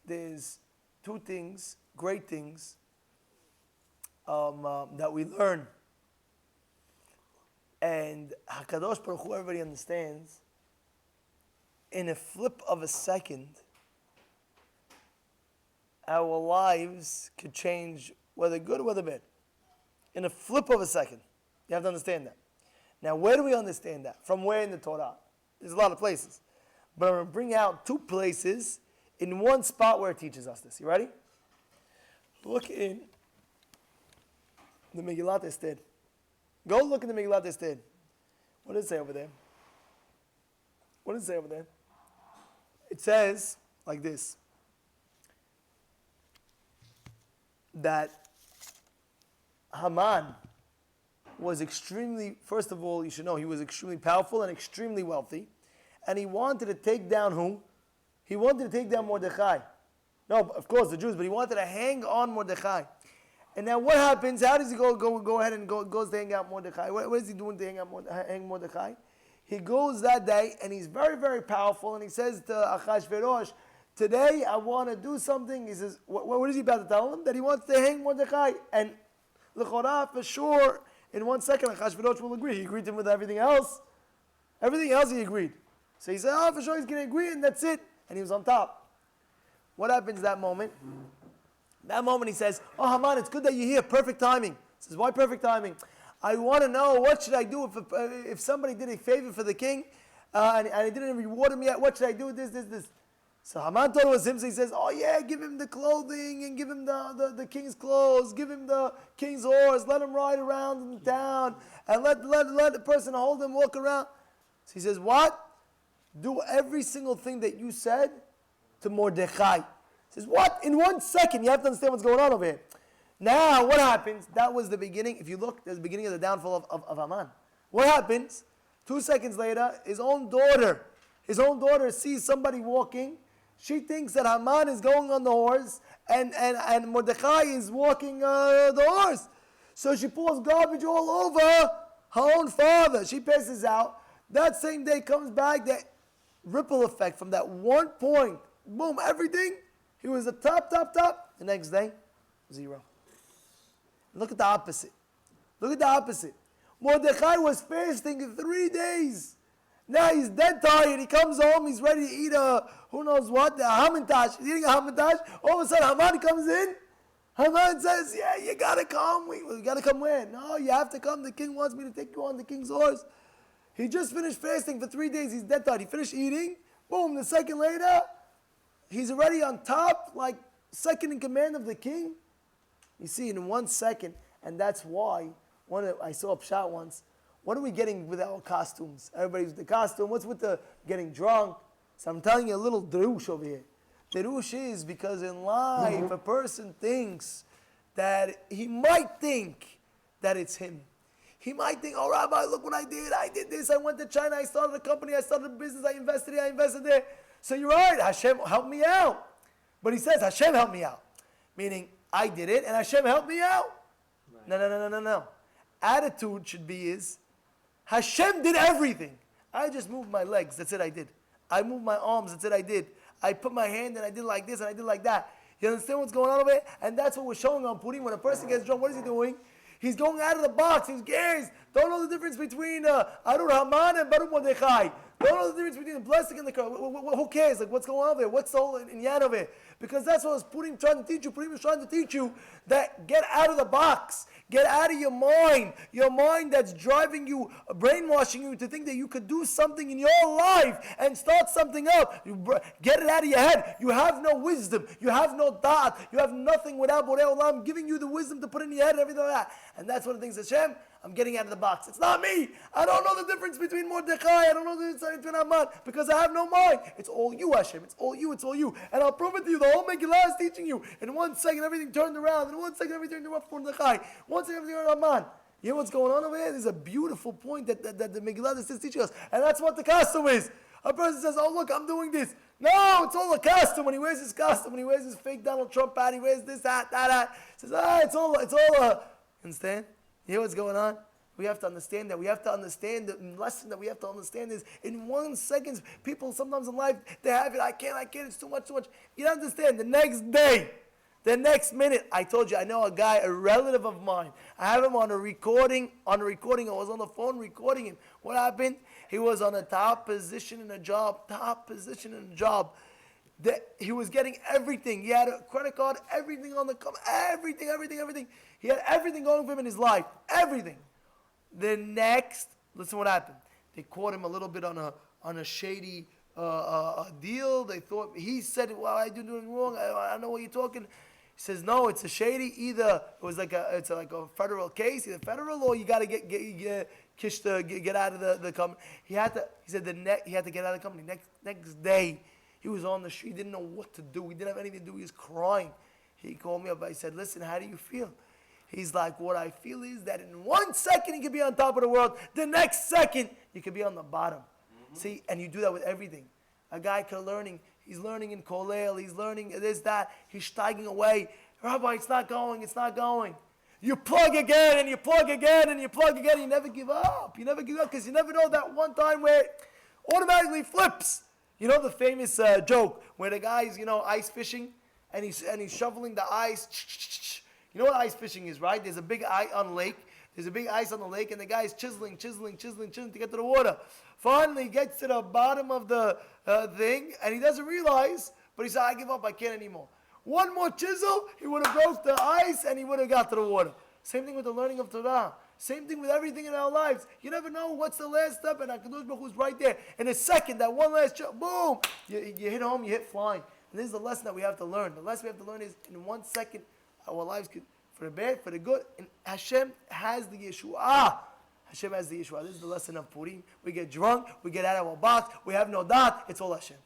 there's two things, great things, that we learn. And HaKadosh Baruch Hu, everybody understands, in a flip of a second, our lives could change, whether good or whether bad. In a flip of a second. You have to understand that. Now, where do we understand that? From where in the Torah? There's a lot of places. But I'm going to bring out two places in one spot where it teaches us this. You ready? Look in the Megillat Esther. Go look in the Megillat Esther. What does it say over there? What does it say over there? It says like this. That Haman was extremely, first of all, you should know, he was extremely powerful and extremely wealthy. And he wanted to take down who? He wanted to take down Mordechai. No, of course, the Jews, but he wanted to hang on Mordechai. And now what happens? How does he go ahead and goes to hang out Mordechai? What is he doing to hang Mordechai? He goes that day, and he's very, very powerful, and he says to Achashverosh, today I want to do something. He says, what is he about to tell him? That he wants to hang Mordechai. And l'chorah, for sure, in 1 second, Achashverosh will agree. He agreed to him with everything else. Everything else he agreed. So he said, oh, for sure he's going to agree, and that's it. And he was on top. What happens that moment? That moment he says, oh, Haman, it's good that you're here. Perfect timing. He says, why perfect timing? I want to know, what should I do if somebody did a favor for the king and he didn't reward him yet? What should I do with this? So Haman thought it was him, so he says, oh yeah, give him the clothing and give him the king's clothes, give him the king's horse, let him ride around in the town, and let the person hold him, walk around. So he says, what? Do every single thing that you said to Mordechai. He says, what? In 1 second, you have to understand what's going on over here. Now, what happens? That was the beginning. If you look, there's the beginning of the downfall of Haman. What happens? 2 seconds later, his own daughter sees somebody walking. She thinks that Haman is going on the horse and Mordechai is walking the horse. So she pours garbage all over her own father. She passes out. That same day comes back, that ripple effect from that one point. Boom, everything. He was the top. The next day, zero. Look at the opposite. Mordechai was fasting in 3 days. Now he's dead tired. He comes home. He's ready to eat who knows what, a hamantash. He's eating a hamantash. All of a sudden, Haman comes in. Haman says, yeah, you got to come. We got to come where? No, you have to come. The king wants me to take you on the king's horse. He just finished fasting for 3 days. He's dead tired. He finished eating. Boom, the second later, he's already on top, like second in command of the king. You see, in 1 second, and that's why, I saw a pshat once, what are we getting with our costumes? Everybody's with the costume. What's with the getting drunk? So I'm telling you a little derush over here. Derush is because in life, a person thinks that he might think that it's him. He might think, oh, Rabbi, look what I did. I did this. I went to China. I started a company. I started a business. I invested here. I invested there. So you're right. Hashem helped me out. But he says, Hashem helped me out. Meaning, I did it and Hashem helped me out. Right. No. Attitude should be is, Hashem did everything. I just moved my legs. That's it, I did. I moved my arms. That's it, I did. I put my hand and I did like this and I did like that. You understand what's going on over here? And that's what we're showing on Purim. When a person gets drunk, what is he doing? He's going out of the box. He's scared. Don't know the difference between Arur Haman and Baruch Mordechai. Don't know the difference between the blessing and the curse. Who cares? Like, what's going on over here? What's the whole inyan of it? Because that's what Purim trying to teach you. Purim is trying to teach you that get out of the box. Get out of your mind. Your mind that's driving you, brainwashing you to think that you could do something in your life and start something up. Get it out of your head. You have no wisdom. You have no da'at. You have nothing without Borei Olam giving you the wisdom to put in your head and everything like that. And that's one of the things, Hashem, I'm getting out of the box. It's not me. I don't know the difference between Mordechai. I don't know the difference between Haman because I have no mind. It's all you, Hashem. It's all you. It's all you. And I'll prove it to you. The whole Megillah is teaching you. In 1 second, everything turned around. In 1 second, everything turned around for Mordechai. 1 second, everything turned around Haman. You know what's going on over here? There's a beautiful point that the Megillah is teaching us. And that's what the costume is. A person says, oh, look, I'm doing this. No, it's all a costume. When he wears his costume, when he wears his fake Donald Trump hat, he wears this hat, that hat. He says, it's all a... Understand? You hear what's going on? We have to understand that. We have to understand the lesson that we have to understand is in 1 second, people sometimes in life, they have it, I can't, it's too much. You don't understand. The next day, the next minute, I told you, I know a guy, a relative of mine. I have him on a recording. I was on the phone recording him. What happened? He was on a top position in a job. He was getting everything. He had a credit card, everything on the everything. He had everything going for him in his life. Everything. Listen what happened. They caught him a little bit on a shady deal. They thought, he said, well, I did nothing wrong. I know what you're talking. He says, no, it's a shady. Either it's like a federal case, either federal, or you got to get out of the company. He had to get out of the company. Next day, he was on the street. He didn't know what to do. He didn't have anything to do. He was crying. He called me up. I said, listen, how do you feel? He's like, what I feel is that in 1 second you could be on top of the world. The next second you could be on the bottom. See, and you do that with everything. A guy he's learning in Kolel, he's learning this, that. He's steiging away. Rabbi, it's not going. You plug again, and you plug again, and you plug again. You never give up. Because you never know that one time where it automatically flips. You know the famous joke where the guy's, ice fishing, and he's shoveling the ice. You know what ice fishing is, right? There's a big ice on the lake. And the guy's chiseling to get to the water. Finally, he gets to the bottom of the thing, and he doesn't realize, but he said, I give up, I can't anymore. One more chisel, he would have broke the ice, and he would have got to the water. Same thing with the learning of Torah. Same thing with everything in our lives. You never know what's the last step, and HaKadosh Baruch Hu's right there. In a second, that one last boom, you hit home, you hit flying. And this is the lesson that we have to learn. The lesson we have to learn is in 1 second, our lives could, for the bad, for the good, and Hashem has the Yeshua. Hashem has the Yeshua. This is the lesson of Purim. We get drunk, we get out of our box, we have no dot, it's all Hashem.